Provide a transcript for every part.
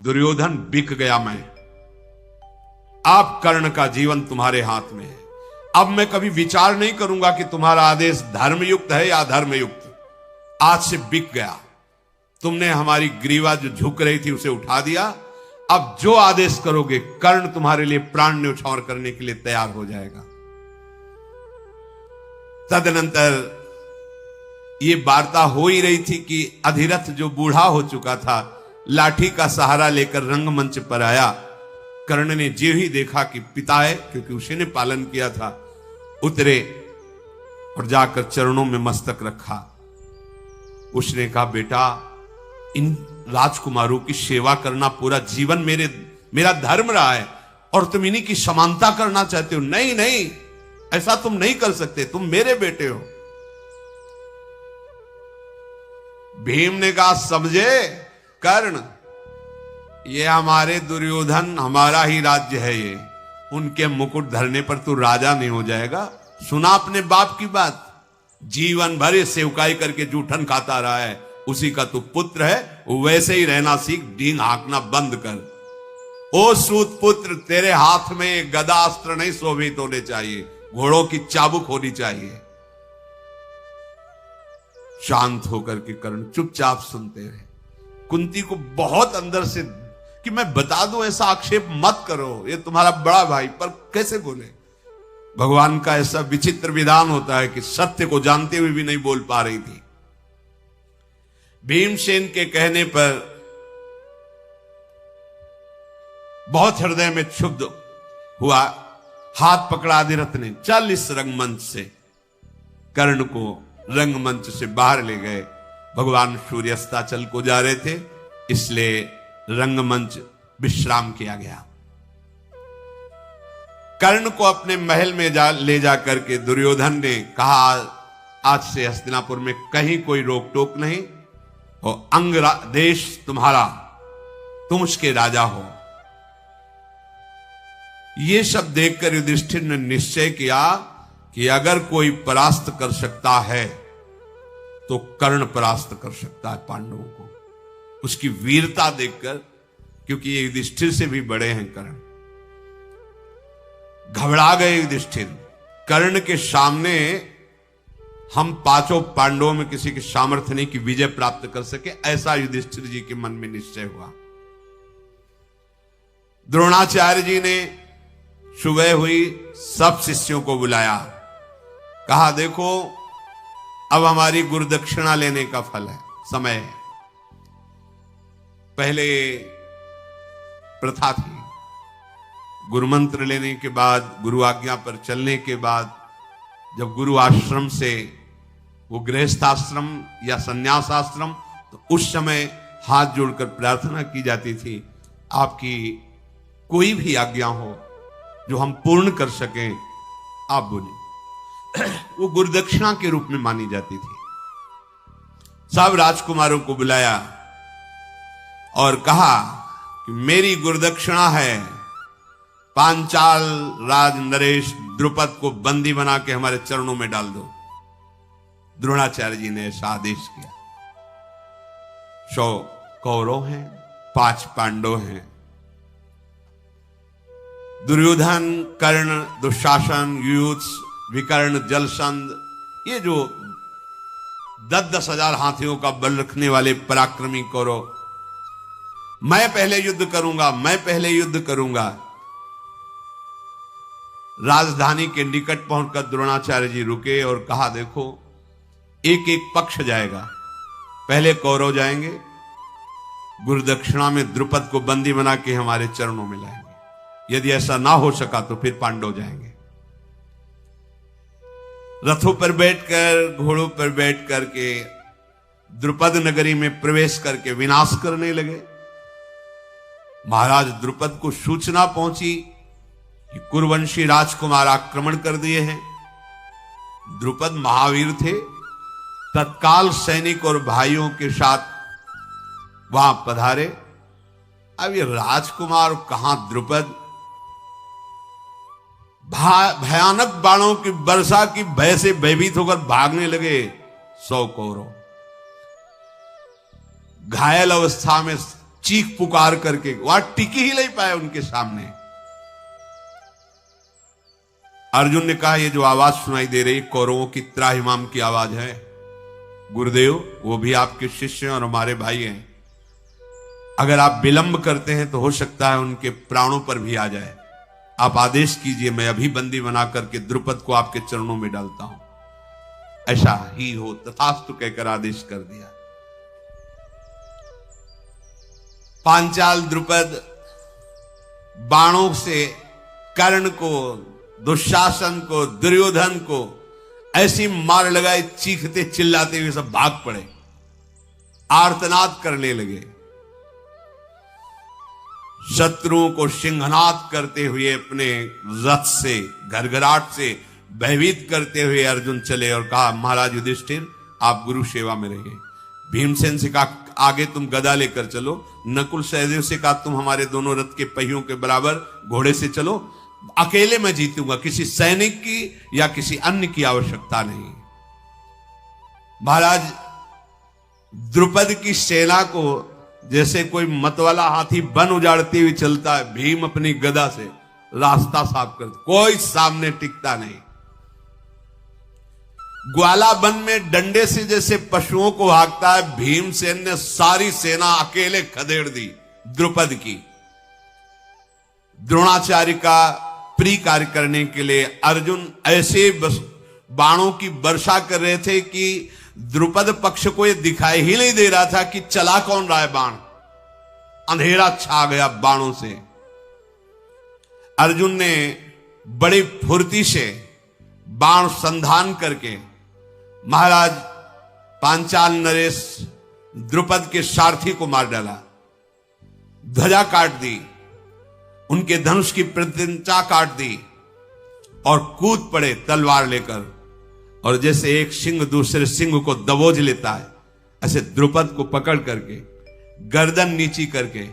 दुर्योधन बिक गया मैं। अब कर्ण का जीवन तुम्हारे हाथ में है। अब मैं कभी विचार नहीं करूंगा कि तुम्हारा आदेश धर्मयुक्त है या अधर्मयुक्त। आज से बिक गया। तुमने हमारी ग्रीवा जो झुक रही थी उसे उठा दिया। अब जो आदेश करोगे कर्ण तुम्हारे लिए प्राण न्यौछावर करने के लिए तैयार हो जाएगा। तदनंतर ये वार्ता हो ही रही थी कि अधिरथ जो बूढ़ा हो चुका था लाठी का सहारा लेकर रंगमंच पर आया। कर्ण ने जो ही देखा कि पिता है, क्योंकि उसी ने पालन किया था, उतरे और जाकर चरणों में मस्तक रखा। उसने कहा, बेटा, इन राजकुमारों की सेवा करना पूरा जीवन मेरा धर्म रहा है और तुम इन्हीं की समानता करना चाहते हो। नहीं नहीं, ऐसा तुम नहीं कर सकते, तुम मेरे बेटे हो। भीम ने कहा, समझे कर्ण, ये हमारे दुर्योधन, हमारा ही राज्य है ये। उनके मुकुट धरने पर तू राजा नहीं हो जाएगा। सुना अपने बाप की बात, जीवन भर ये सेवकाई करके जूठन खाता रहा है, उसी का तू पुत्र है, वैसे ही रहना सीख, डींग हाँकना बंद कर। ओ सूत पुत्र, तेरे हाथ में गदास्त्र नहीं शोभित होने चाहिए, घोड़ों की चाबुक होनी चाहिए। शांत होकर के कर्ण चुपचाप सुनते रहे। कुंती को बहुत अंदर से कि मैं बता दूं, ऐसा आक्षेप मत करो, ये तुम्हारा बड़ा भाई, पर कैसे बोले। भगवान का ऐसा विचित्र विधान होता है कि सत्य को जानते हुए भी नहीं बोल पा रही थी। भीमसेन के कहने पर बहुत हृदय में क्षुब्ध हुआ। हाथ पकड़ा अधिरथ ने, चल इस रंगमंच से। कर्ण को रंगमंच से बाहर ले गए। भगवान सूर्यास्ताचल को जा रहे थे, इसलिए रंगमंच विश्राम किया गया। कर्ण को अपने महल में ले जाकर के दुर्योधन ने कहा, आज से हस्तिनापुर में कहीं कोई रोक टोक नहीं, और अंग देश तुम्हारा, तुम उसके राजा हो। ये सब देखकर युधिष्ठिर ने निश्चय किया कि अगर कोई परास्त कर सकता है तो कर्ण परास्त कर सकता है पांडवों को। उसकी वीरता देखकर, क्योंकि ये युधिष्ठिर से भी बड़े हैं कर्ण। घबरा गए युधिष्ठिर। कर्ण के सामने हम पांचों पांडवों में किसी के सामर्थ्य नहीं कि विजय प्राप्त कर सके, ऐसा युधिष्ठिर जी के मन में निश्चय हुआ। द्रोणाचार्य जी ने सुबह हुई, सब शिष्यों को बुलाया। कहा, देखो, अब हमारी गुरुदक्षिणा लेने का फल है, समय है। पहले प्रथा थी, गुरुमंत्र लेने के बाद, गुरु आज्ञा पर चलने के बाद, जब गुरु आश्रम से वो गृहस्थाश्रम या संन्यासाश्रम, तो उस समय हाथ जोड़कर प्रार्थना की जाती थी, आपकी कोई भी आज्ञा हो जो हम पूर्ण कर सकें, आप बोलिए। वो गुरुदक्षिणा के रूप में मानी जाती थी। सब राजकुमारों को बुलाया और कहा कि मेरी गुरुदक्षिणा है, पांचाल राज नरेश द्रुपद को बंदी बना के हमारे चरणों में डाल दो। द्रोणाचार्य जी ने ऐसा आदेश किया। 100 कौरव हैं, 5 पांडव हैं। दुर्योधन, कर्ण, दुशासन, युयुत्स, विकर्ण, जलसंध, ये जो 10-10 हजार हाथियों का बल रखने वाले पराक्रमी कौरव, मैं पहले युद्ध करूंगा, मैं पहले युद्ध करूंगा। राजधानी के निकट पहुंचकर द्रोणाचार्य जी रुके और कहा, देखो, एक एक पक्ष जाएगा। पहले कौरव जाएंगे, गुरुदक्षिणा में द्रुपद को बंदी बना के हमारे चरणों में लाएंगे। यदि ऐसा ना हो सका तो फिर पांडव जाएंगे। रथों पर बैठकर, घोड़ों पर बैठ करके द्रुपद नगरी में प्रवेश करके विनाश करने लगे। महाराज द्रुपद को सूचना पहुंची कि कुरुवंशी राजकुमार आक्रमण कर दिए हैं। द्रुपद महावीर थे, तत्काल सैनिक और भाइयों के साथ वहां पधारे। अब ये राजकुमार कहां द्रुपद, भयानक बाणों की वर्षा की भय से भयभीत होकर भागने लगे 100 कौरव। घायल अवस्था में चीख पुकार करके, वहां टिकी ही नहीं पाए उनके सामने। अर्जुन ने कहा ये जो आवाज सुनाई दे रही कौरवों की त्राहिमाम की आवाज है। गुरुदेव वो भी आपके शिष्य हैं और हमारे भाई हैं, अगर आप विलंब करते हैं तो हो सकता है उनके प्राणों पर भी आ जाए। आप आदेश कीजिए, मैं अभी बंदी बना करके द्रुपद को आपके चरणों में डालता हूं। ऐसा ही हो, तथास्तु कहकर आदेश कर दिया। पांचाल द्रुपद बाणों से कर्ण को, दुशासन को, दुर्योधन को ऐसी मार लगाए, चीखते चिल्लाते हुए सब भाग पड़े, आर्तनाद करने लगे। शत्रुओं को सिंहनाद करते हुए अपने रथ से, घरघराट से भयभीत करते हुए अर्जुन चले और कहा महाराज युधिष्ठिर आप गुरु सेवा में रहिए। भीमसेन से कहा आगे तुम गदा लेकर चलो। नकुल सहदेव से कहा तुम हमारे दोनों रथ के पहियों के बराबर घोड़े से चलो, अकेले मैं जीतूंगा, किसी सैनिक की या किसी अन्य की आवश्यकता नहीं। महाराज द्रुपद की सेना को जैसे कोई मतवाला हाथी वन उजाड़ते हुए चलता है, भीम अपनी गदा से रास्ता साफ कर, कोई सामने टिकता नहीं। ग्वाला वन में डंडे से जैसे पशुओं को हाँकता है, भीमसेन ने सारी सेना अकेले खदेड़ दी द्रुपद की। द्रोणाचार्य का प्री कार्य करने के लिए अर्जुन ऐसे बाणों की वर्षा कर रहे थे कि द्रुपद पक्ष को यह दिखाई ही नहीं दे रहा था कि चला कौन रहा है बाण। अंधेरा छा गया बाणों से। अर्जुन ने बड़ी फुर्ती से बाण संधान करके महाराज पांचाल नरेश द्रुपद के सारथी को मार डाला, ध्वजा काट दी, उनके धनुष की प्रतिष्ठा काट दी और कूद पड़े तलवार लेकर। और जैसे एक सिंह दूसरे सिंह को दबोच लेता है, ऐसे द्रुपद को पकड़ करके गर्दन नीची करके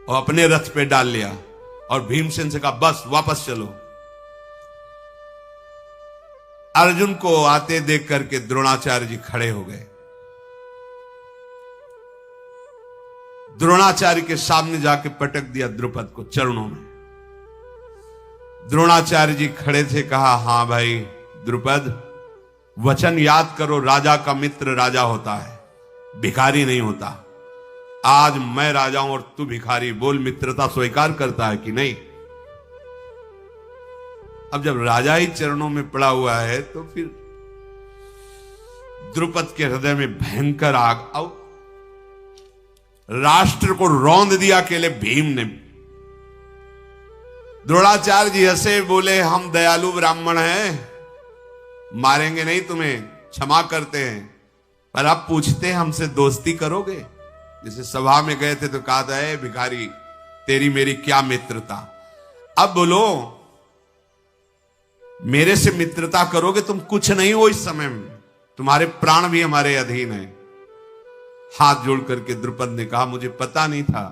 और अपने रथ पे डाल लिया और भीमसेन से कहा बस वापस चलो। अर्जुन को आते देख करके द्रोणाचार्य जी खड़े हो गए। द्रोणाचार्य के सामने जाके पटक दिया द्रुपद को चरणों में। द्रोणाचार्य जी खड़े थे, कहा हां भाई द्रुपद, वचन याद करो, राजा का मित्र राजा होता है, भिखारी नहीं होता। आज मैं राजा हूं और तू भिखारी, बोल मित्रता स्वीकार करता है कि नहीं? अब जब राजा ही चरणों में पड़ा हुआ है तो फिर द्रुपद के हृदय में भयंकर आग, अब राष्ट्र को रौंद दिया अकेले भीम ने। द्रोणाचार्य जी हंसे, बोले हम दयालु ब्राह्मण हैं, मारेंगे नहीं तुम्हें, क्षमा करते हैं, पर आप पूछते हमसे दोस्ती करोगे? जैसे सभा में गए थे तो कहा था ए भिखारी तेरी मेरी क्या मित्रता, अब बोलो मेरे से मित्रता करोगे? तुम कुछ नहीं हो इस समय में, तुम्हारे प्राण भी हमारे अधीन है। हाथ जोड़ करके द्रुपद ने कहा मुझे पता नहीं था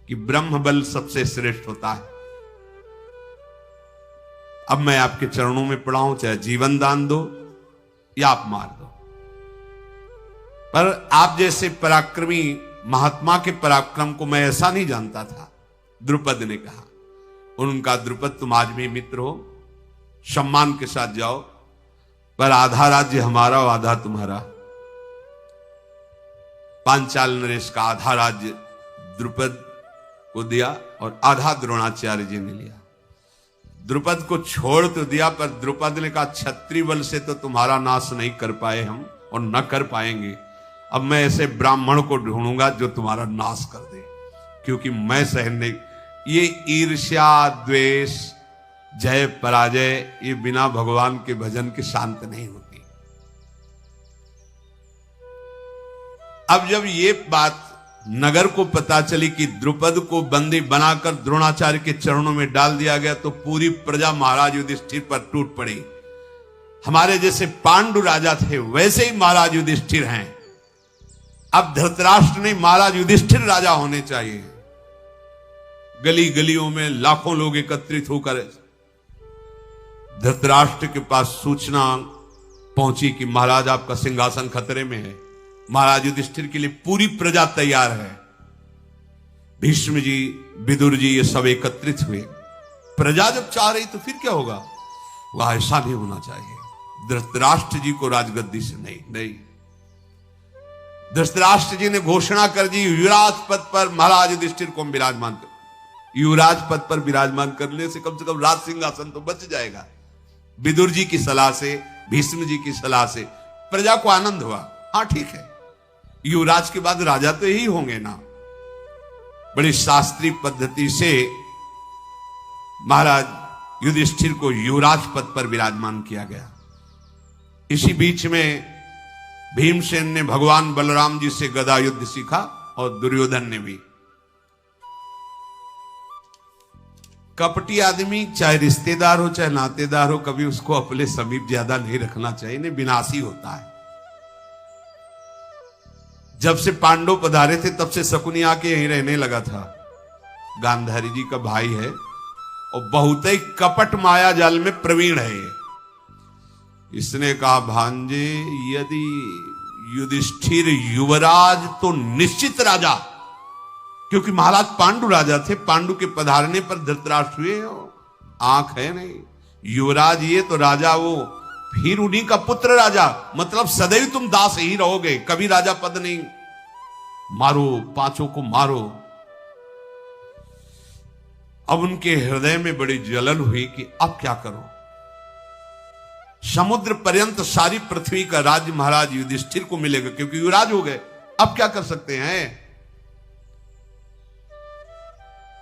कि ब्रह्म बल सबसे श्रेष्ठ होता है। अब मैं आपके चरणों में पड़ा हूं, चाहे जीवन दान दो या आप मार दो, पर आप जैसे पराक्रमी महात्मा के पराक्रम को मैं ऐसा नहीं जानता था। द्रुपद ने कहा। उनका द्रुपद तुम आज भी मित्र हो, सम्मान के साथ जाओ, पर आधा राज्य हमारा और आधा तुम्हारा। पांचाल नरेश का आधा राज्य द्रुपद को दिया और आधा द्रोणाचार्य जी ने लिया। द्रुपद को छोड़ तो दिया, पर द्रुपद ने कहा क्षत्रिय बल से तो तुम्हारा नाश नहीं कर पाए हम और न कर पाएंगे। अब मैं ऐसे ब्राह्मण को ढूंढूंगा जो तुम्हारा नाश कर दे, क्योंकि मैं सहन नहीं। ये ईर्ष्या द्वेष जय पराजय ये बिना भगवान के भजन के शांत नहीं होती। अब जब ये बात नगर को पता चली कि द्रुपद को बंदी बनाकर द्रोणाचार्य के चरणों में डाल दिया गया, तो पूरी प्रजा महाराज युधिष्ठिर पर टूट पड़ी। हमारे जैसे पांडु राजा थे वैसे ही महाराज युधिष्ठिर हैं। अब धृतराष्ट्र नहीं, महाराज युधिष्ठिर राजा होने चाहिए। गली गलियों में लाखों लोग एकत्रित होकर धृतराष्ट्र के पास सूचना पहुंची कि महाराज आपका सिंहासन खतरे में है। महाराज युधिष्ठिर के लिए पूरी प्रजा तैयार है। भीष्म जी, विदुर जी, ये सब एकत्रित हुए। प्रजा जब चाह रही तो फिर क्या होगा? वह ऐसा नहीं होना चाहिए। धृतराष्ट्र जी को राजगद्दी से नहीं। धृतराष्ट्र जी ने घोषणा कर दी, युवराज पद पर महाराज युधिष्ठिर को विराजमान कर। युवराज पद पर विराजमान करने से कम राज सिंहासन तो बच जाएगा। विदुर जी की सलाह से, भीष्म जी की सलाह से प्रजा को आनंद हुआ। हाँ ठीक है, युवराज के बाद राजा तो यही होंगे ना। बड़ी शास्त्रीय पद्धति से महाराज युधिष्ठिर को युवराज पद पर विराजमान किया गया। इसी बीच में भीमसेन ने भगवान बलराम जी से गदा युद्ध सीखा और दुर्योधन ने भी। कपटी आदमी चाहे रिश्तेदार हो चाहे नातेदार हो, कभी उसको अपने समीप ज्यादा नहीं रखना चाहिए, नहीं विनाशी होता है। जब से पांडव पधारे थे तब से शकुनी आके यहीं रहने लगा था। गांधारी जी का भाई है और बहुत ही कपट माया जाल में प्रवीण है ये। इसने कहा, भांजे यदि युधिष्ठिर युवराज तो निश्चित राजा, क्योंकि महाराज पांडु राजा थे। पांडु के पधारने पर धृतराष्ट्र हुए, आंख है नहीं। युवराज ये तो राजा वो, फिर उन्हीं का पुत्र राजा, मतलब सदैव तुम दास ही रहोगे, कभी राजा पद नहीं। मारो, पांचों को मारो। अब उनके हृदय में बड़ी जलन हुई कि अब क्या करो। समुद्र पर्यंत सारी पृथ्वी का राज्य महाराज युधिष्ठिर को मिलेगा, क्योंकि युवराज हो गए। अब क्या कर सकते हैं?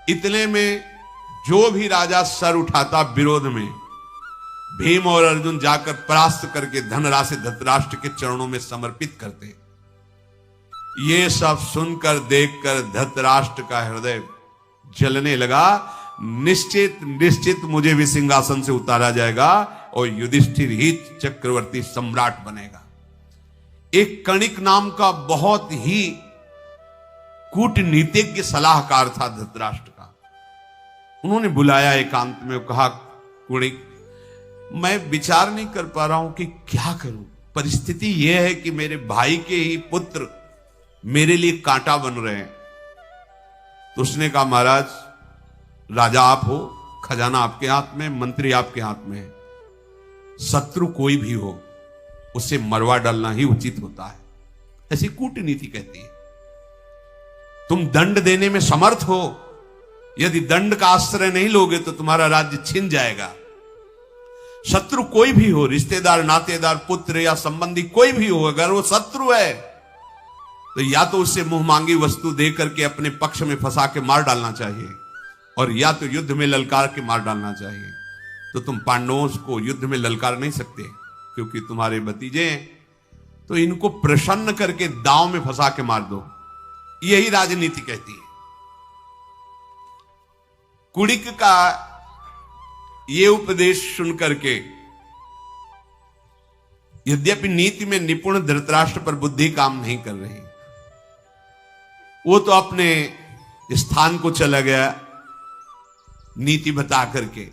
इतने में जो भी राजा सर उठाता विरोध में, भीम और अर्जुन जाकर परास्त करके धनराशि धृतराष्ट्र के चरणों में समर्पित करते। ये सब सुनकर देखकर धृतराष्ट्र का हृदय जलने लगा। निश्चित मुझे भी सिंहासन से उतारा जाएगा और युधिष्ठिर ही चक्रवर्ती सम्राट बनेगा। एक कणिक नाम का बहुत ही कूटनीतिज्ञ सलाहकार था धृतराष्ट्र का। उन्होंने बुलाया एकांत में, कहा, कुणिक, मैं विचार नहीं कर पा रहा हूं कि क्या करूं। परिस्थिति यह है कि मेरे भाई के ही पुत्र मेरे लिए कांटा बन रहे हैं। तो उसने कहा, महाराज, राजा आप हो, खजाना आपके हाथ में, मंत्री आपके हाथ में है। शत्रु कोई भी हो उसे मरवा डालना ही उचित होता है, ऐसी कूटनीति कहती है। तुम दंड देने में समर्थ हो, यदि दंड का आश्रय नहीं लोगे तो तुम्हारा राज्य छिन जाएगा। शत्रु कोई भी हो, रिश्तेदार, नातेदार, पुत्र या संबंधी कोई भी हो, अगर वो शत्रु है तो या तो उससे मुंह मांगी वस्तु दे करके अपने पक्ष में फंसा के मार डालना चाहिए, और या तो युद्ध में ललकार के मार डालना चाहिए। तो तुम पांडवों को युद्ध में ललकार नहीं सकते, क्योंकि तुम्हारे भतीजे हैं, तो इनको प्रसन्न करके दांव में फंसा के मार दो। यही राजनीति कहती है। कुणिक का ये उपदेश सुनकर के, यद्यपि नीति में निपुण धृतराष्ट्र पर बुद्धि काम नहीं कर रही। वो तो अपने स्थान को चला गया नीति बता करके।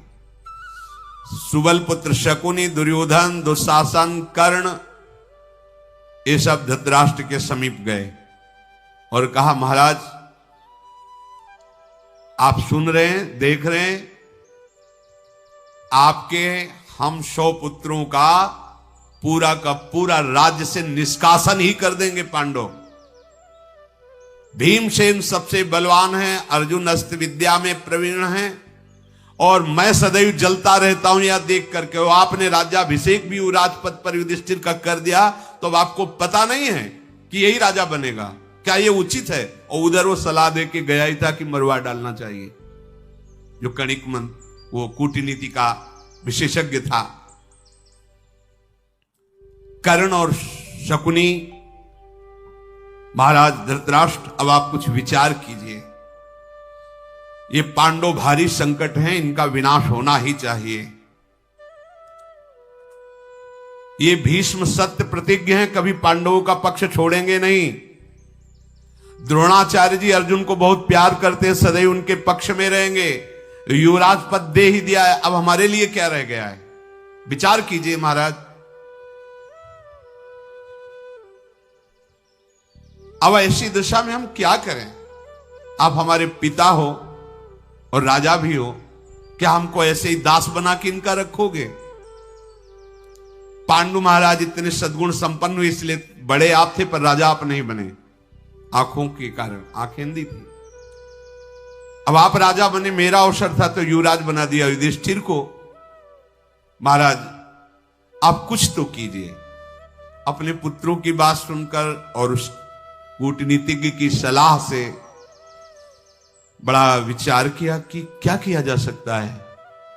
सुबल पुत्र शकुनी, दुर्योधन, दुशासन, कर्ण, ये सब धृतराष्ट्र के समीप गए और कहा, महाराज आप सुन रहे हैं, देख रहे हैं, आपके हम 100 पुत्रों का पूरा राज्य से निष्कासन ही कर देंगे पांडव। भीमसेन सबसे बलवान है, अर्जुन अस्त्र विद्या में प्रवीण है, और मैं सदैव जलता रहता हूं यह देख करके। वो आपने राज्याभिषेक भी राजपद पर युधिष्ठिर का कर दिया, तो अब आपको पता नहीं है कि यही राजा बनेगा। क्या ये उचित है? और उधर वो सलाह दे के गया ही था कि मरवा डालना चाहिए। जो कणिक मन, वो कूटनीति का विशेषज्ञ था। कर्ण और शकुनी, महाराज धृतराष्ट्र, अब आप कुछ विचार कीजिए। ये पांडव भारी संकट हैं, इनका विनाश होना ही चाहिए। ये भीष्म सत्य प्रतिज्ञ हैं, कभी पांडवों का पक्ष छोड़ेंगे नहीं। द्रोणाचार्य जी अर्जुन को बहुत प्यार करते हैं, सदैव उनके पक्ष में रहेंगे। युवराज पद दे ही दिया है, अब हमारे लिए क्या रह गया है? विचार कीजिए महाराज। अब ऐसी दशा में हम क्या करें? आप हमारे पिता हो और राजा भी हो, क्या हमको ऐसे ही दास बना के इनका रखोगे? पांडु महाराज इतने सद्गुण संपन्न हुए, इसलिए बड़े आप थे पर राजा आप नहीं बने, आंखों के कारण, आंखें अंधी थी। अब आप राजा बने, मेरा अवसर था तो युवराज बना दिया युधिष्ठिर को। महाराज आप कुछ तो कीजिए। अपने पुत्रों की बात सुनकर और उस कूटनीतिज्ञ की सलाह से बड़ा विचार किया कि क्या किया जा सकता है,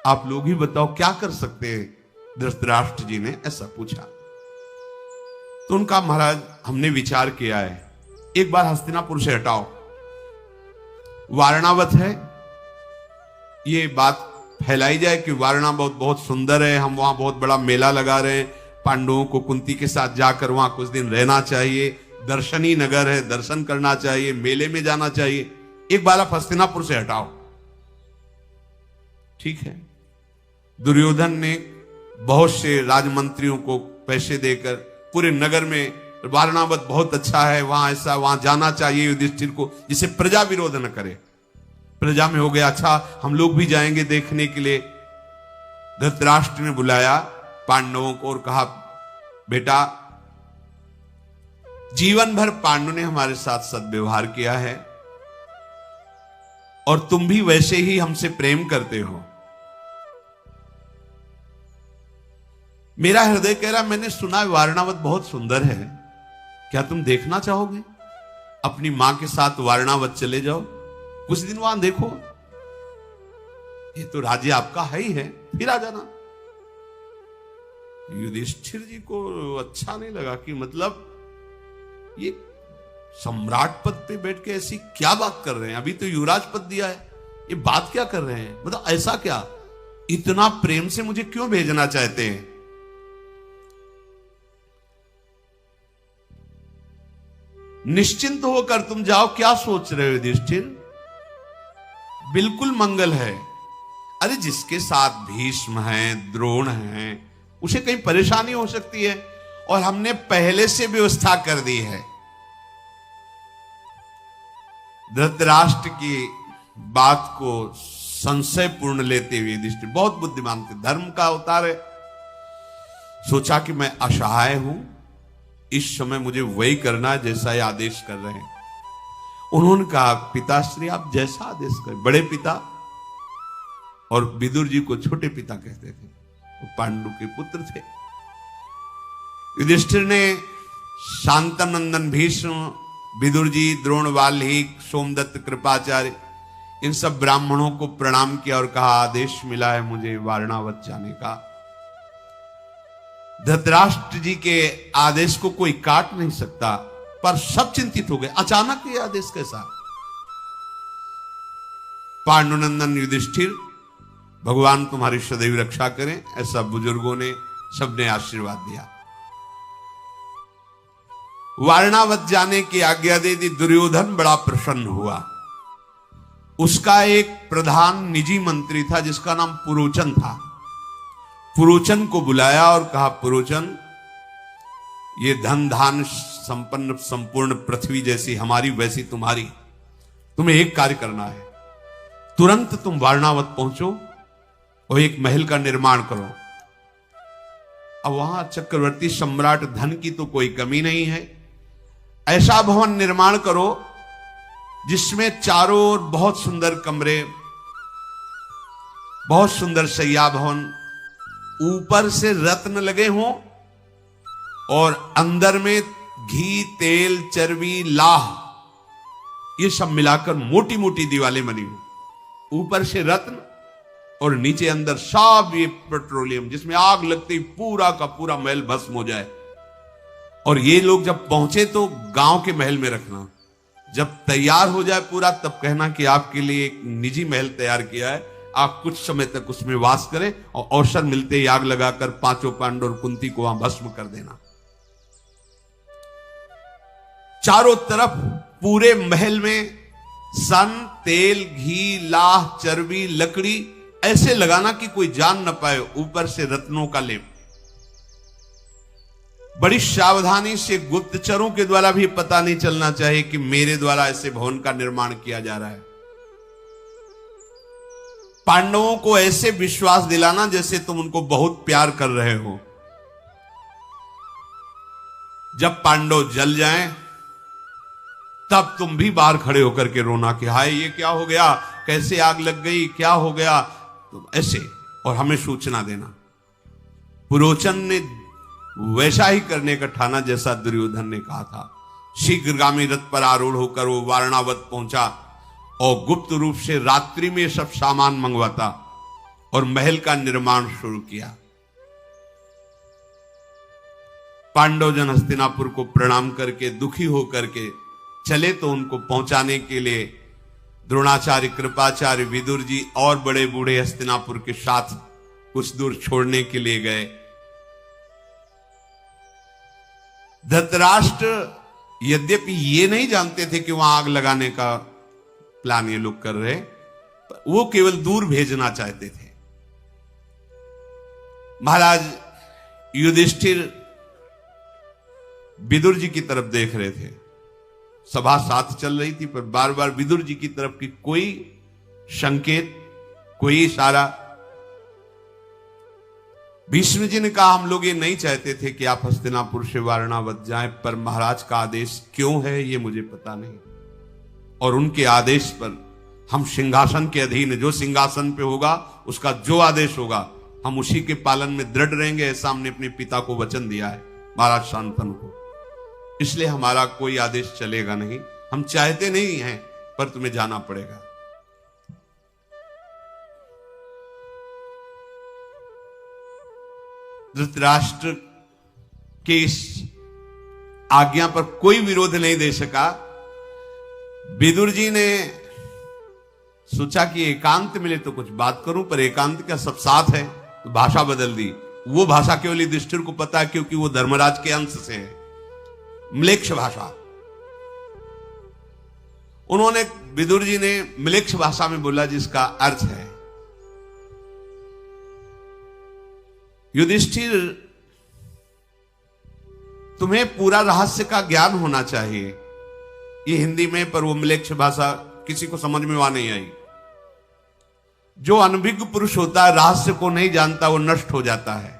आप लोग ही बताओ क्या कर सकते हैं। धृतराष्ट्र जी ने ऐसा पूछा तो उनका, महाराज हमने विचार किया है, एक बार हस्तिनापुर से हटाओ, वारणावत है, ये बात फैलाई जाए कि वारणावत बहुत सुंदर है, हम वहां बहुत बड़ा मेला लगा रहे हैं, पांडवों को कुंती के साथ जाकर वहां कुछ दिन रहना चाहिए, दर्शनी नगर है, दर्शन करना चाहिए, मेले में जाना चाहिए, एक बार आप हस्तिनापुर से हटाओ। ठीक है। दुर्योधन ने बहुत से राजमंत्रियों को पैसे देकर पूरे नगर में, वारणावत बहुत अच्छा है, वहां ऐसा, वहां जाना चाहिए युधिष्ठिर को, जिसे प्रजा विरोध न करे। प्रजा में हो गया, अच्छा हम लोग भी जाएंगे देखने के लिए। धृतराष्ट्र ने बुलाया पांडवों को और कहा, बेटा जीवन भर पांडु ने हमारे साथ सद्व्यवहार किया है और तुम भी वैसे ही हमसे प्रेम करते हो। मेरा हृदय कह रहा, मैंने सुना है वारणावत बहुत सुंदर है, क्या तुम देखना चाहोगे? अपनी मां के साथ वारणावत चले जाओ, कुछ दिन वहां देखो, ये तो राज्य आपका है ही है, फिर आ जाना। युधिष्ठिर जी को अच्छा नहीं लगा कि मतलब ये सम्राट पद पे बैठ के ऐसी क्या बात कर रहे हैं, अभी तो युवराज पद दिया है, ये बात क्या कर रहे हैं, मतलब ऐसा क्या, इतना प्रेम से मुझे क्यों भेजना चाहते हैं? निश्चिंत होकर तुम जाओ, क्या सोच रहे हो युधिष्ठिर, बिल्कुल मंगल है। अरे जिसके साथ भीष्म हैं, द्रोण हैं, उसे कहीं परेशानी हो सकती है, और हमने पहले से व्यवस्था कर दी है। धृतराष्ट्र की बात को संशय पूर्ण लेते हुए युधिष्ठिर बहुत बुद्धिमान थे, धर्म का अवतार है, सोचा कि मैं असहाय हूं, इस समय मुझे वही करना है जैसा ये आदेश कर रहे हैं। उन्होंने कहा, पिताश्री आप जैसा आदेश करें। बड़े पिता, और विदुर जी को छोटे पिता कहते थे, वो पांडु के पुत्र थे। युधिष्ठिर ने शांतनंदन भीष्म, विदुर जी, द्रोण, वाल्मीकि, सोमदत्त, कृपाचार्य, इन सब ब्राह्मणों को प्रणाम किया और कहा, आदेश मिला है मुझे वारणावत जाने का। धृतराष्ट्र जी के आदेश को कोई काट नहीं सकता, पर सब चिंतित हो गए, अचानक ये आदेश कैसा? पांडुनंदन युधिष्ठिर, भगवान तुम्हारी सदैव रक्षा करें, ऐसा बुजुर्गों ने सबने आशीर्वाद दिया। वारणावत जाने की आज्ञा दे दी। दुर्योधन बड़ा प्रसन्न हुआ। उसका एक प्रधान निजी मंत्री था जिसका नाम पुरोचन था। पुरोचन को बुलाया और कहा, पुरोचन, ये धन धान संपन्न संपूर्ण पृथ्वी जैसी हमारी वैसी तुम्हारी, तुम्हें एक कार्य करना है, तुरंत तुम वारणावत पहुंचो और एक महल का निर्माण करो। अब वहां चक्रवर्ती सम्राट धन की तो कोई कमी नहीं है, ऐसा भवन निर्माण करो जिसमें चारों ओर बहुत सुंदर कमरे, बहुत सुंदर शैया भवन, ऊपर से रत्न लगे हों और अंदर में घी, तेल, चर्बी, लाह, ये सब मिलाकर मोटी मोटी दीवारें बनी हो, ऊपर से रत्न और नीचे अंदर सब ये पेट्रोलियम, जिसमें आग लगते ही पूरा का पूरा महल भस्म हो जाए। और ये लोग जब पहुंचे तो गांव के महल में रखना, जब तैयार हो जाए पूरा तब कहना कि आपके लिए एक निजी महल तैयार किया है, आप कुछ समय तक उसमें वास करें और अवसर मिलते ही आग लगाकर पांचों पांडव और कुंती को वहां भस्म कर देना। चारों तरफ पूरे महल में सन, तेल, घी, लाह, चर्बी, लकड़ी ऐसे लगाना कि कोई जान न पाए, ऊपर से रत्नों का लेप। बड़ी सावधानी से गुप्तचरों के द्वारा भी पता नहीं चलना चाहिए कि मेरे द्वारा ऐसे भवन का निर्माण किया जा रहा है। पांडवों को ऐसे विश्वास दिलाना जैसे तुम उनको बहुत प्यार कर रहे हो। जब पांडव जल जाएं, तब तुम भी बाहर खड़े होकर के रोना कि हाय ये क्या हो गया, कैसे आग लग गई, क्या हो गया, तो ऐसे, और हमें सूचना देना। पुरोचन ने वैसा ही करने का ठाना जैसा दुर्योधन ने कहा था। शीघ्रगामी रथ पर आरूढ़ होकर वो वारणावत पहुंचा और गुप्त रूप से रात्रि में सब सामान मंगवाता और महल का निर्माण शुरू किया। पांडव जन हस्तिनापुर को प्रणाम करके दुखी होकर के चले तो उनको पहुंचाने के लिए द्रोणाचार्य, कृपाचार्य, विदुर जी और बड़े बूढ़े हस्तिनापुर के साथ कुछ दूर छोड़ने के लिए गए। धृतराष्ट्र यद्यपि ये नहीं जानते थे कि वहां आग लगाने का प्लान ये लोग कर रहे, वो केवल दूर भेजना चाहते थे। महाराज युधिष्ठिर विदुर जी की तरफ देख रहे थे। सभा साथ चल रही थी, पर बार बार विदुर जी की तरफ की कोई संकेत, कोई इशारा। भीष्म जी ने कहा हम लोग ये नहीं चाहते थे कि आप हस्तिनापुर से वारणावत जाएं, पर महाराज का आदेश क्यों है ये मुझे पता नहीं, और उनके आदेश पर हम सिंहासन के अधीन, जो सिंहासन पे होगा उसका जो आदेश होगा हम उसी के पालन में दृढ़ रहेंगे, ऐसा हमने अपने पिता को वचन दिया है, महाराज शांतनु को। इसलिए हमारा कोई आदेश चलेगा नहीं। हम चाहते नहीं हैं, पर तुम्हें जाना पड़ेगा। धृतराष्ट्र के इस आज्ञा पर कोई विरोध नहीं दे सका। विदुर जी ने सोचा कि एकांत मिले तो कुछ बात करूं, पर एकांत का सब साथ है, तो भाषा बदल दी। वो भाषा केवल युधिष्ठिर को पता है क्योंकि वो धर्मराज के अंश से है, म्लेच्छ भाषा। उन्होंने, विदुर जी ने म्लेच्छ भाषा में बोला जिसका अर्थ है, युधिष्ठिर तुम्हें पूरा रहस्य का ज्ञान होना चाहिए। ये हिंदी में, पर वो म्लेच्छ भाषा किसी को समझ में वहां नहीं आई। जो अनभिज्ञ पुरुष होता है, रहस्य को नहीं जानता, वो नष्ट हो जाता है।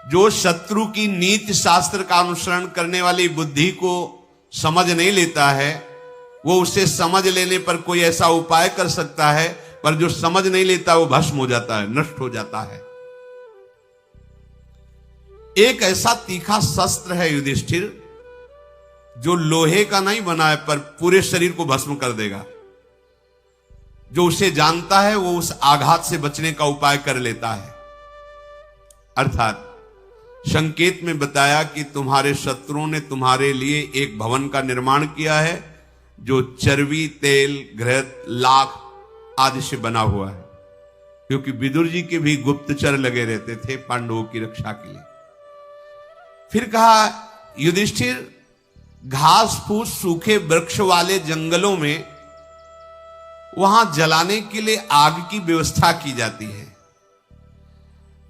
जो शत्रु की नीति शास्त्र का अनुसरण करने वाली बुद्धि को समझ नहीं लेता है, वो उसे समझ लेने पर कोई ऐसा उपाय कर सकता है, पर जो समझ नहीं लेता वो भस्म हो जाता है, नष्ट हो जाता है। एक ऐसा तीखा शस्त्र है युधिष्ठिर, जो लोहे का नहीं बना है पर पूरे शरीर को भस्म कर देगा। जो उसे जानता है वो उस आघात से बचने का उपाय कर लेता है। अर्थात संकेत में बताया कि तुम्हारे शत्रुओं ने तुम्हारे लिए एक भवन का निर्माण किया है, जो चर्बी, तेल, घृत, लाख आदि से बना हुआ है, क्योंकि विदुर जी के भी गुप्तचर लगे रहते थे पांडवों की रक्षा के लिए। फिर कहा, युधिष्ठिर घास फूस सूखे वृक्ष वाले जंगलों में वहां जलाने के लिए आग की व्यवस्था की जाती है,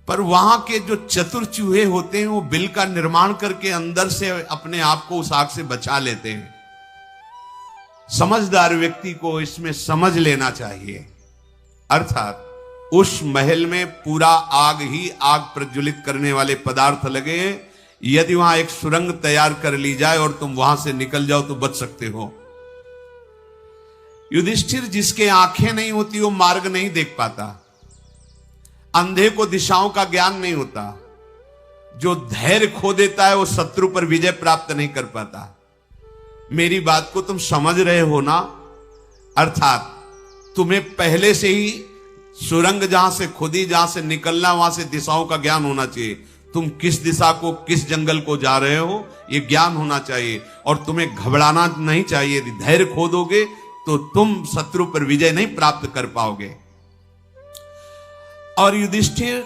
पर वहां के जो चतुर चूहे होते हैं वो बिल का निर्माण करके अंदर से अपने आप को उस आग से बचा लेते हैं। समझदार व्यक्ति को इसमें समझ लेना चाहिए। अर्थात उस महल में पूरा आग ही आग प्रज्वलित करने वाले पदार्थ लगे हैं। यदि वहां एक सुरंग तैयार कर ली जाए और तुम वहां से निकल जाओ तो बच सकते हो। युधिष्ठिर जिसके आंखें नहीं होती वो मार्ग नहीं देख पाता, अंधे को दिशाओं का ज्ञान नहीं होता, जो धैर्य खो देता है वो शत्रु पर विजय प्राप्त नहीं कर पाता। मेरी बात को तुम समझ रहे हो ना? अर्थात तुम्हें पहले से ही सुरंग जहां से खुदी, जहां से निकलना, वहां से दिशाओं का ज्ञान होना चाहिए। तुम किस दिशा को, किस जंगल को जा रहे हो, यह ज्ञान होना चाहिए। और तुम्हें घबराना नहीं चाहिए। यदि धैर्य खो दोगे तो तुम शत्रु पर विजय नहीं प्राप्त कर पाओगे। और युधिष्ठिर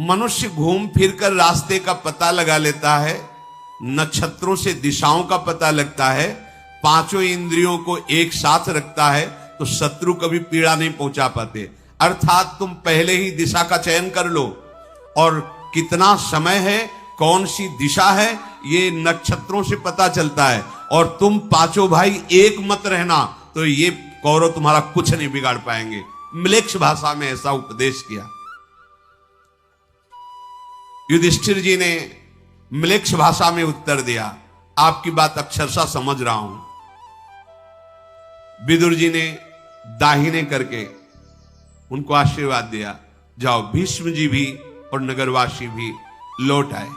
मनुष्य घूम फिरकर रास्ते का पता लगा लेता है, नक्षत्रों से दिशाओं का पता लगता है, पांचों इंद्रियों को एक साथ रखता है, तो शत्रु कभी पीड़ा नहीं पहुंचा पाते। अर्थात तुम पहले ही दिशा का चयन कर लो और कितना समय है, कौन सी दिशा है, ये नक्षत्रों से पता चलता है। और तुम पांचों भाई एक मत रहना, तो ये कौरव तुम्हारा कुछ नहीं बिगाड़ पाएंगे। म्लेच्छ भाषा में ऐसा उपदेश किया। युधिष्ठिर जी ने म्लेच्छ भाषा में उत्तर दिया, आपकी बात अक्षरशः समझ रहा हूं। विदुर जी ने दाहिने करके उनको आशीर्वाद दिया, जाओ। भीष्म जी भी और नगरवासी भी लौट आए।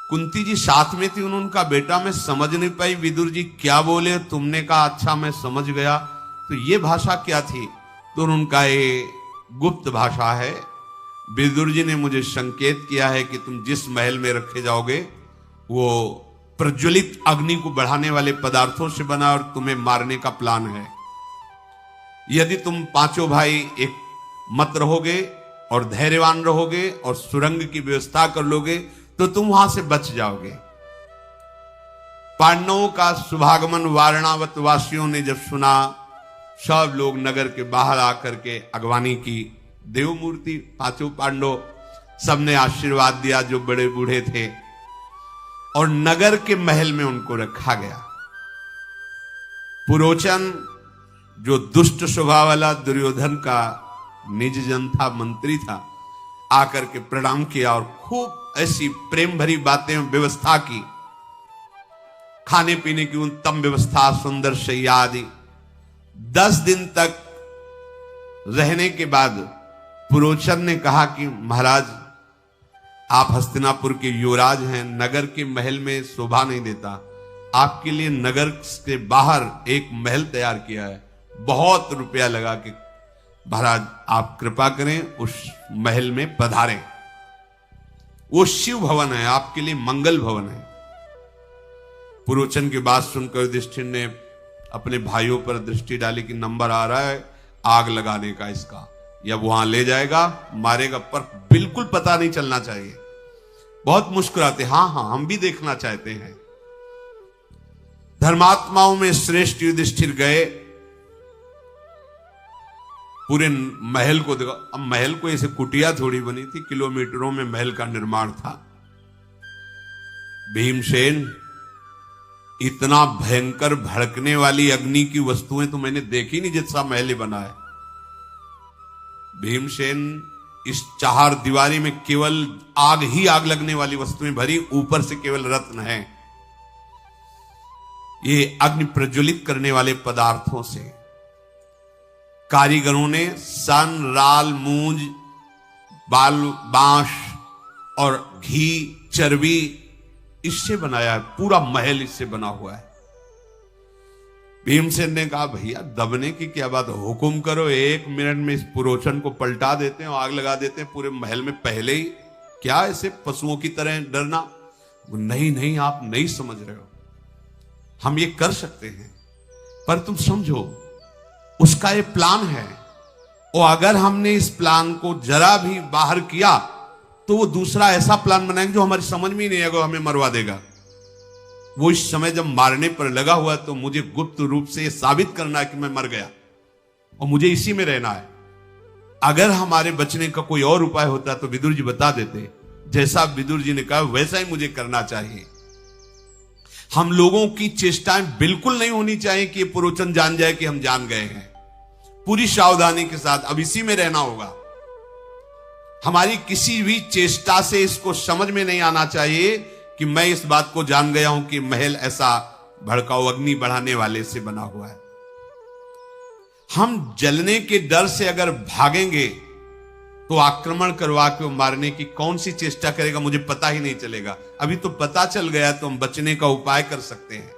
कुंती जी साथ में थी, उनका बेटा मैं समझ नहीं पाई विदुर जी क्या बोले, तुमने कहा अच्छा मैं समझ गया, तो ये भाषा क्या थी? तो उनका ये गुप्त भाषा है। विदुर जी ने मुझे संकेत किया है कि तुम जिस महल में रखे जाओगे वो प्रज्वलित अग्नि को बढ़ाने वाले पदार्थों से बना और तुम्हें मारने का प्लान है। यदि तुम पांचों भाई एक मत रहोगे और धैर्यवान रहोगे और सुरंग की व्यवस्था कर लोगे तो तुम वहां से बच जाओगे। पांडवों का शुभागमन वारणावत वासियों ने जब सुना, सब लोग नगर के बाहर आकर के अगवानी की। देव मूर्ति पांचों पांडव सबने आशीर्वाद दिया जो बड़े बूढ़े थे, और नगर के महल में उनको रखा गया। पुरोचन जो दुष्ट स्वभाव वाला दुर्योधन का निज जन था, मंत्री था, आकर के प्रणाम किया और खूब ऐसी प्रेम भरी बातें व्यवस्था की। खाने पीने की उत्तम व्यवस्था, सुंदर शैया आदि। 10 दिन तक रहने के बाद पुरोचन ने कहा कि महाराज आप हस्तिनापुर के युवराज हैं, नगर के महल में शोभा नहीं देता, आपके लिए नगर के बाहर एक महल तैयार किया है, बहुत रुपया लगा के, महाराज आप कृपा करें उस महल में पधारें। वो शिव भवन है, आपके लिए मंगल भवन है। पुरोचन की बात सुनकर युधिष्ठिर ने अपने भाइयों पर दृष्टि डाली कि नंबर आ रहा है आग लगाने का इसका, या वहां ले जाएगा मारेगा, पर बिल्कुल पता नहीं चलना चाहिए। बहुत मुस्कुराते, हाँ हाँ हम भी देखना चाहते हैं। धर्मात्माओं में श्रेष्ठ युधिष्ठिर गए, पूरे महल को देखो। अब महल को ऐसे कुटिया थोड़ी बनी थी, किलोमीटरों में महल का निर्माण था। भीमसेन, इतना भयंकर भड़कने वाली अग्नि की वस्तुएं तो मैंने देखी नहीं जितना महल बना है। भीमसेन, इस 4 दीवारी में केवल आग ही आग लगने वाली वस्तुएं भरी, ऊपर से केवल रत्न है। ये अग्नि प्रज्वलित करने वाले पदार्थों से कारीगरों ने सन, राल, मूंज, बांस और घी, चर्बी इससे बनाया है। पूरा महल इससे बना हुआ है। भीमसेन ने कहा भैया दबने की क्या बात, हुकुम करो, 1 मिनट में इस पुरोचन को पलटा देते हैं और आग लगा देते हैं पूरे महल में पहले ही। क्या ऐसे पशुओं की तरह डरना? नहीं नहीं, आप नहीं समझ रहे हो, हम ये कर सकते हैं, पर तुम समझो उसका ये प्लान है, और अगर हमने इस प्लान को जरा भी बाहर किया तो वो दूसरा ऐसा प्लान बनाएंगे जो हमारी समझ में ही नहीं आएगा, हमें मरवा देगा। वो इस समय जब मारने पर लगा हुआ है तो मुझे गुप्त रूप से ये साबित करना है कि मैं मर गया और मुझे इसी में रहना है। अगर हमारे बचने का कोई और उपाय होता तो विदुर जी बता देते, जैसा विदुर जी ने कहा वैसा ही मुझे करना चाहिए। हम लोगों की चेष्टाएं बिल्कुल नहीं होनी चाहिए कि ये पुरोचन जान जाए कि हम जान गए हैं। पूरी सावधानी के साथ अब इसी में रहना होगा। हमारी किसी भी चेष्टा से इसको समझ में नहीं आना चाहिए कि मैं इस बात को जान गया हूं कि महल ऐसा भड़काऊ अग्नि बढ़ाने वाले से बना हुआ है। हम जलने के डर से अगर भागेंगे तो आक्रमण करवा के मारने की कौन सी चेष्टा करेगा मुझे पता ही नहीं चलेगा। अभी तो पता चल गया तो हम बचने का उपाय कर सकते हैं।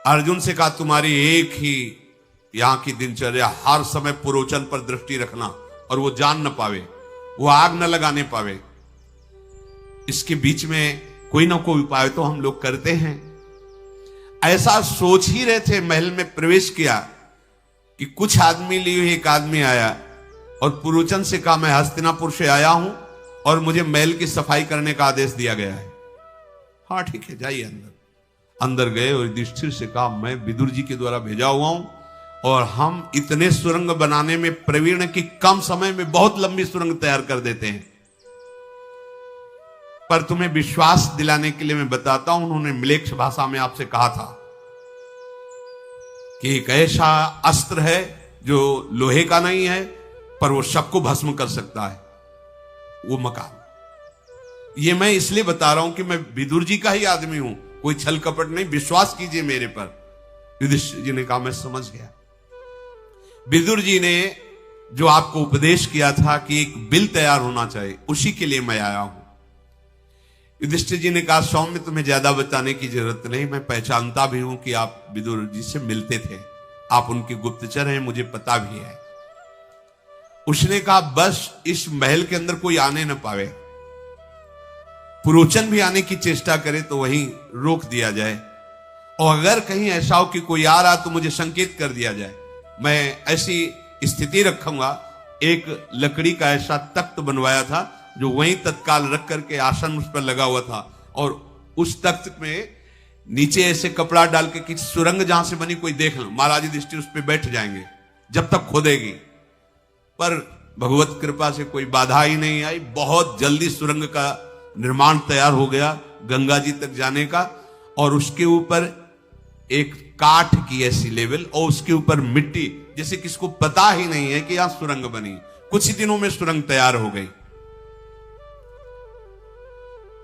अर्जुन से कहा तुम्हारी एक ही यहां की दिनचर्या, हर समय पुरोचन पर दृष्टि रखना और वो जान न पावे, वो आग न लगाने पावे। इसके बीच में कोई ना कोई उपाय तो हम लोग करते हैं। ऐसा सोच ही रहे थे, महल में प्रवेश किया कि कुछ आदमी लिए एक आदमी आया और पुरोचन से कहा मैं हस्तिनापुर से आया हूं और मुझे महल की सफाई करने का आदेश दिया गया है। हाँ ठीक है, जाइए अंदर। अंदर गए और युधिष्ठिर से कहा मैं विदुर जी के द्वारा भेजा हुआ हूं और हम इतने सुरंग बनाने में प्रवीण हैं कि कम समय में बहुत लंबी सुरंग तैयार कर देते हैं। पर तुम्हें विश्वास दिलाने के लिए मैं बताता हूं, उन्होंने म्लेच्छ भाषा में आपसे कहा था कि एक ऐसा अस्त्र है जो लोहे का नहीं है पर वो सबको भस्म कर सकता है, वो मकान। ये मैं इसलिए बता रहा हूं कि मैं विदुर जी का ही आदमी हूं, कोई छल कपट नहीं, विश्वास कीजिए मेरे पर। युधिष्ठिर जी ने कहा मैं समझ गया। विदुर जी ने जो आपको उपदेश किया था कि एक बिल तैयार होना चाहिए, उसी के लिए मैं आया हूं। युधिष्ठिर जी ने कहा सौम्य तुम्हें ज्यादा बताने की जरूरत नहीं, मैं पहचानता भी हूं कि आप विदुर जी से मिलते थे, आप उनके गुप्तचर हैं, मुझे पता भी है। उसने कहा बस इस महल के अंदर कोई आने न पावे, पुरोचन भी आने की चेष्टा करे तो वहीं रोक दिया जाए, और अगर कहीं ऐसा हो कि कोई आ रहा तो मुझे संकेत कर दिया जाए। मैं ऐसी स्थिति रखूंगा। एक लकड़ी का ऐसा तख्त बनवाया था जो वहीं तत्काल रख करके आसन उस पर लगा हुआ था, और उस तख्त में नीचे ऐसे कपड़ा डाल के कि सुरंग जहां से बनी कोई देख लो, महाराज युधिष्ठिर उस पर बैठ जाएंगे जब तक खोदेगी। पर भगवत कृपा से कोई बाधा ही नहीं आई, बहुत जल्दी सुरंग का निर्माण तैयार हो गया गंगा जी तक जाने का, और उसके ऊपर एक काठ की ऐसी लेवल और उसके ऊपर मिट्टी, जैसे किसको पता ही नहीं है कि यहां सुरंग बनी। कुछ ही दिनों में सुरंग तैयार हो गई।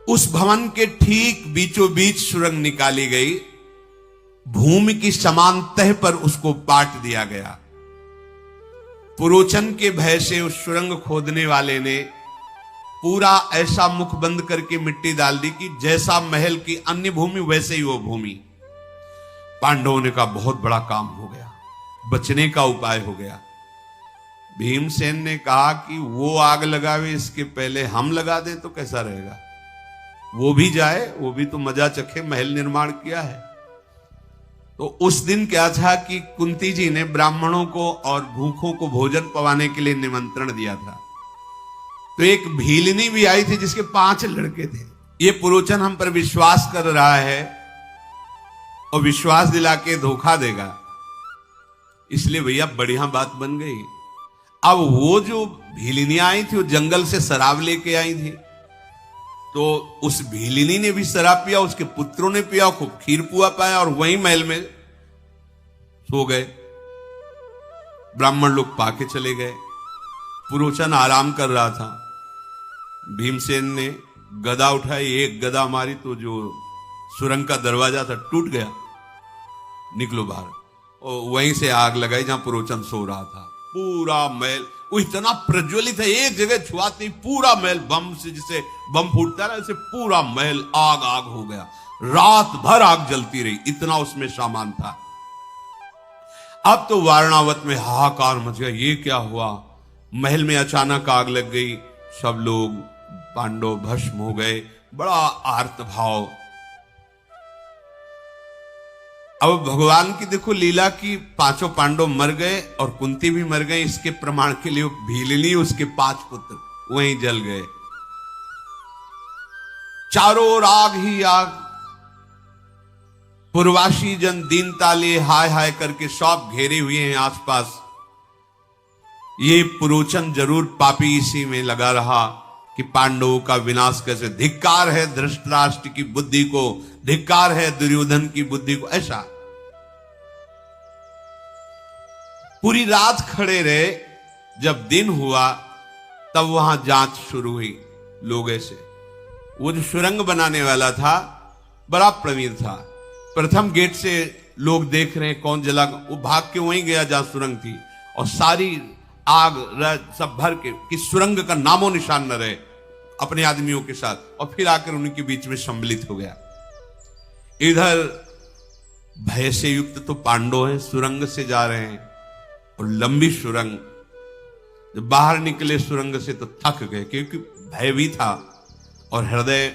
उस भवन के ठीक बीचों बीच सुरंग निकाली गई, भूमि की समान तह पर उसको पाट दिया गया। पुरोचन के भय से उस सुरंग खोदने वाले ने पूरा ऐसा मुख बंद करके मिट्टी डाल दी कि जैसा महल की अन्य भूमि वैसे ही वो भूमि। पांडवों ने कहा बहुत बड़ा काम हो गया, बचने का उपाय हो गया। भीमसेन ने कहा कि वो आग लगावे इसके पहले हम लगा दें तो कैसा रहेगा, वो भी जाए, वो भी तो मजा चखे, महल निर्माण किया है। तो उस दिन क्या था कि कुंती जी ने ब्राह्मणों को और भूखों को भोजन पवाने के लिए निमंत्रण दिया था। तो एक भीलनी भी आई थी जिसके 5 लड़के थे। ये पुरोचन हम पर विश्वास कर रहा है और विश्वास दिला के धोखा देगा, इसलिए भैया बढ़िया बात बन गई। अब वो जो भीलिनियां आई थी वो जंगल से शराब लेके आई थी, तो उस भीलिनी ने भी शराब पिया, उसके पुत्रों ने पिया, खूब खीर पुआ पाया और वहीं महल में सो गए। ब्राह्मण लोग पाके चले गए। पुरोचन आराम कर रहा था। भीमसेन ने गदा उठाई, एक गदा मारी तो जो सुरंग का दरवाजा था टूट गया, निकलो बाहर, और वहीं से आग लगाई जहां पुरोचन सो रहा था। पूरा महल वो इतना प्रज्वलित है, एक जगह छुआती पूरा महल बम से, जिसे बम फूटता है ऐसे पूरा महल आग आग हो गया। रात भर आग जलती रही, इतना उसमें सामान था। अब तो वारणावत में हाहाकार मच गया, ये क्या हुआ। महल में अचानक आग लग गई, सब लोग पांडव भस्म हो गए, बड़ा आर्त भाव। अब भगवान की देखो लीला की, 5 पांडव मर गए और कुंती भी मर गए, इसके प्रमाण के लिए भीलनी उसके 5 पुत्र वहीं जल गए। चारों ओर आग ही आग। पूर्वासी जन दीनता लिए हाय हाय करके सब घेरे हुए हैं आसपास। ये पुरोचन जरूर पापी इसी में लगा रहा कि पांडवों का विनाश कैसे। धिक्कार है धृतराष्ट्र की बुद्धि को, धिक्कार है दुर्योधन की बुद्धि को। ऐसा पूरी रात खड़े रहे। जब दिन हुआ तब वहां जांच शुरू हुई। लोग ऐसे, वो जो सुरंग बनाने वाला था बड़ा प्रवीण था, प्रथम गेट से लोग देख रहे हैं कौन जला, वो भाग के वहीं गया जहां सुरंग थी, और सारी आग सब भर के कि सुरंग का नामो निशान न रहे, अपने आदमियों के साथ, और फिर आकर उनके बीच में सम्मिलित हो गया। इधर भय से युक्त तो पांडव हैं, सुरंग से जा रहे हैं, और लंबी सुरंग। जब बाहर निकले सुरंग से तो थक गए, क्योंकि भय भी था और हृदय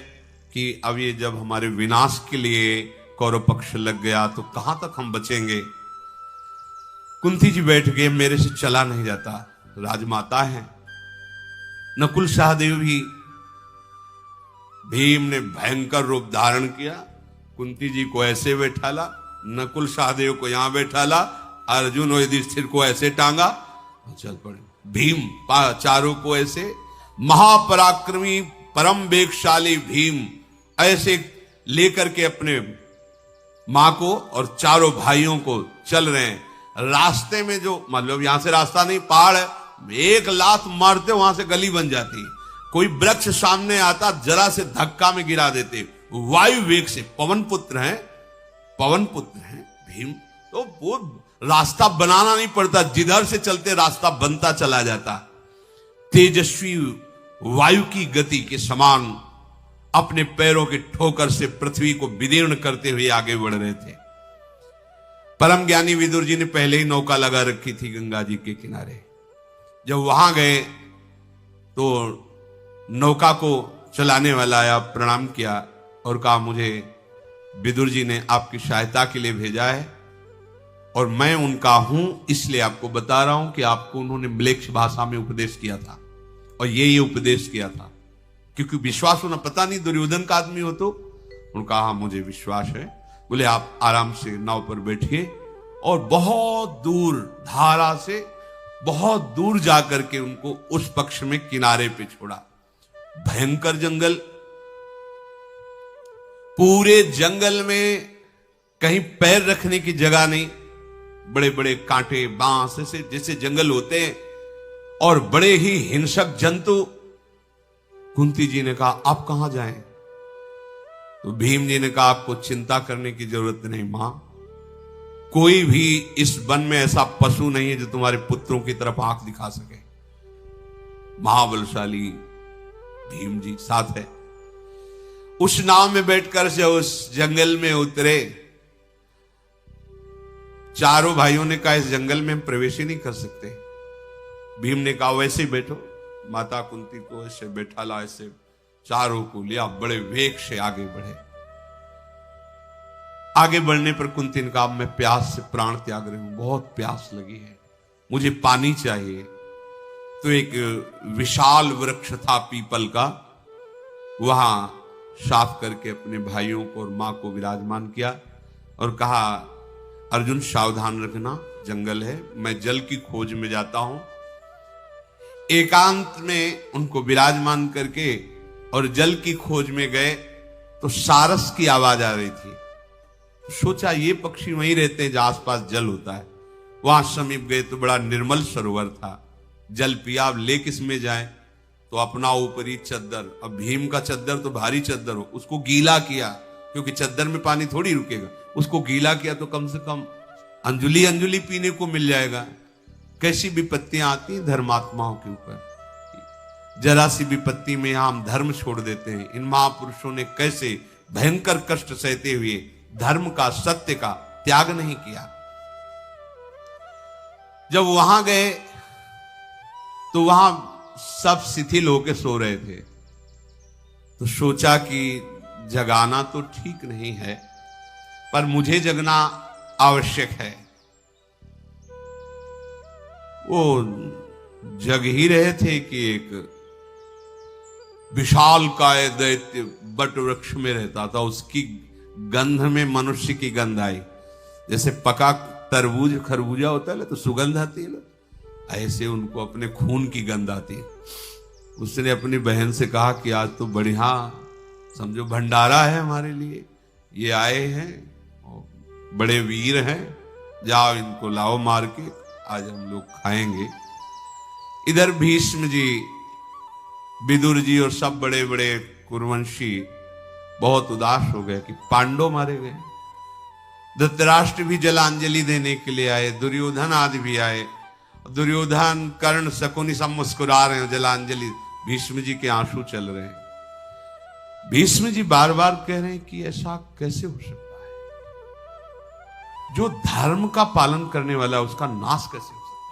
कि अब ये जब हमारे विनाश के लिए कौरव पक्ष लग गया तो कहां तक हम बचेंगे। कुंती जी बैठ गए, मेरे से चला नहीं जाता, राजमाता है। नकुल सहदेव भी, भीम ने भयंकर रूप धारण किया, कुंती जी को ऐसे बैठाला, नकुल सहदेव को यहां बैठाला, अर्जुन और युधिष्ठिर को ऐसे टांगा, चल पड़े। भीम चारों को ऐसे, महापराक्रमी परम वेगशाली भीम ऐसे लेकर के अपने मां को और चारों भाइयों को चल रहे हैं। रास्ते में जो मतलब यहां से रास्ता नहीं, पहाड़ है, एक लात मारते वहां से गली बन जाती। कोई वृक्ष सामने आता जरा से धक्का में गिरा देते। वायु वेग से, पवन पुत्र हैं भीम, तो वो रास्ता बनाना नहीं पड़ता, जिधर से चलते रास्ता बनता चला जाता। तेजस्वी वायु की गति के समान अपने पैरों के ठोकर से पृथ्वी को विदीर्ण करते हुए आगे बढ़ रहे थे। परम ज्ञानी विदुर जी ने पहले ही नौका लगा रखी थी गंगा जी के किनारे। जब वहां गए तो नौका को चलाने वाला आया, प्रणाम किया और कहा, मुझे विदुर जी ने आपकी सहायता के लिए भेजा है और मैं उनका हूं, इसलिए आपको बता रहा हूं कि आपको उन्होंने म्लेच्छ भाषा में उपदेश किया था और ये उपदेश किया था। क्योंकि विश्वास होना, पता नहीं दुर्योधन का आदमी हो तो। उन्होंने कहा, हाँ मुझे विश्वास है। बोले आप आराम से नाव पर बैठिए और बहुत दूर धारा से बहुत दूर जाकर के उनको उस पक्ष में किनारे पे छोड़ा। भयंकर जंगल, पूरे जंगल में कहीं पैर रखने की जगह नहीं, बड़े बड़े कांटे बांस ऐसे जैसे जंगल होते हैं और बड़े ही हिंसक जंतु। कुंती जी ने कहा, आप कहां जाएं? तो भीम जी ने कहा, आपको चिंता करने की जरूरत नहीं मां, कोई भी इस वन में ऐसा पशु नहीं है जो तुम्हारे पुत्रों की तरफ आंख दिखा सके। महाबलशाली भीम जी साथ है। उस नाव में बैठकर से उस जंगल में उतरे। चारों भाइयों ने कहा, इस जंगल में हम प्रवेश ही नहीं कर सकते। भीम ने कहा, वैसे ही बैठो। माता कुंती को ऐसे बैठा ला, ऐसे चारों को लिया, बड़े वेग से आगे बढ़े। आगे बढ़ने पर कुंती ने कहा, मैं प्यास से प्राण त्याग रही हूं, बहुत प्यास लगी है, मुझे पानी चाहिए। तो एक विशाल वृक्ष था पीपल का, वहां साफ करके अपने भाइयों को और मां को विराजमान किया और कहा, अर्जुन सावधान रखना, जंगल है, मैं जल की खोज में जाता हूं। एकांत में उनको विराजमान करके और जल की खोज में गए तो सारस की आवाज आ रही थी। सोचा ये पक्षी वहीं रहते हैं जहां आसपास जल होता है। वहां समीप गए तो बड़ा निर्मल सरोवर था। जल पिया, अब ले किस में जाए? तो अपना ऊपरी चद्दर, अब भीम का चद्दर तो भारी चद्दर हो, उसको गीला किया, क्योंकि चद्दर में पानी थोड़ी रुकेगा। उसको गीला किया तो कम से कम अंजुली अंजुली पीने को मिल जाएगा। कैसी विपत्तियां आती हैं धर्मात्माओं के ऊपर। जरा सी विपत्ति में हम धर्म छोड़ देते हैं। इन महापुरुषों ने कैसे भयंकर कष्ट सहते हुए धर्म का, सत्य का त्याग नहीं किया। जब वहां गए तो वहां सब शिथिल होकर सो रहे थे। तो सोचा कि जगाना तो ठीक नहीं है, पर मुझे जगना आवश्यक है। वो जग ही रहे थे कि एक विशाल काय दैत्य बट वृक्ष में रहता था। उसकी गंध में मनुष्य की गंध आई। जैसे पका तरबूज खरबूजा होता है तो सुगंध आती है ना, ऐसे उनको अपने खून की गंध आती है। उसने अपनी बहन से कहा कि आज तो बढ़िया समझो भंडारा है हमारे लिए, ये आए हैं बड़े वीर हैं, जाओ इनको लाओ मार के, आज हम लोग खाएंगे। इधर भीष्म जी, विदुर जी और सब बड़े बड़े कुरुवंशी बहुत उदास हो गए कि पांडव मारे गए। धृतराष्ट्र भी जलांजलि देने के लिए आए, दुर्योधन आदि भी आए। दुर्योधन, कर्ण, शकुनी सब मुस्कुरा रहे हैं, जलांजलि। भीष्म जी के आंसू चल रहे हैं। भीष्म जी बार बार कह रहे हैं कि ऐसा कैसे हो सकता है? जो धर्म का पालन करने वाला है उसका नाश कैसे हो सकता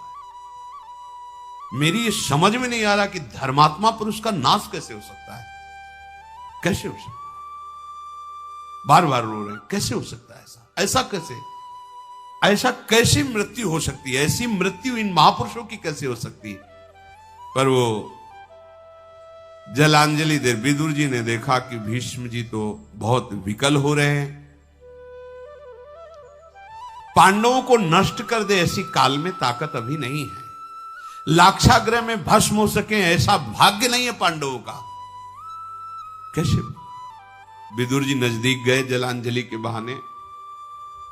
है? मेरी ये समझ में नहीं आ रहा कि धर्मात्मा पुरुष का नाश कैसे हो सकता है? कैसे हो सकता है? बार बार रो रहे हैं, कैसे हो सकता है ऐसा? ऐसा कैसे? ऐसा कैसे मृत्यु हो सकती है? ऐसी मृत्यु इन महापुरुषों की कैसे हो सकती है? पर वो जलांजलि दे, विदुर जी ने देखा कि भीष्म जी तो बहुत विकल हो रहे हैं। पांडवों को नष्ट कर दे ऐसी काल में ताकत अभी नहीं है। लाक्षागृह में भस्म हो सके ऐसा भाग्य नहीं है पांडवों का। कैसे? विदुर जी नजदीक गए जलांजलि के बहाने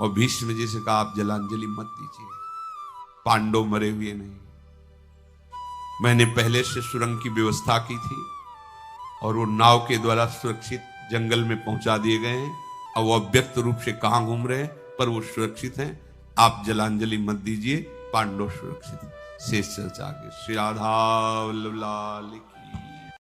और भीष्म जी से कहा आप जलांजलि मत दीजिए, पांडव मरे हुए नहीं। मैंने पहले से सुरंग की व्यवस्था की थी और वो नाव के द्वारा सुरक्षित जंगल में पहुंचा दिए गए हैं। अब वो अव्यक्त रूप से कहां घूम रहे हैं पर वो सुरक्षित हैं। आप जलांजलि मत दीजिए, पांडव सुरक्षित। शेष चर्चा आगे। श्री राधा वल्लभ लाल की।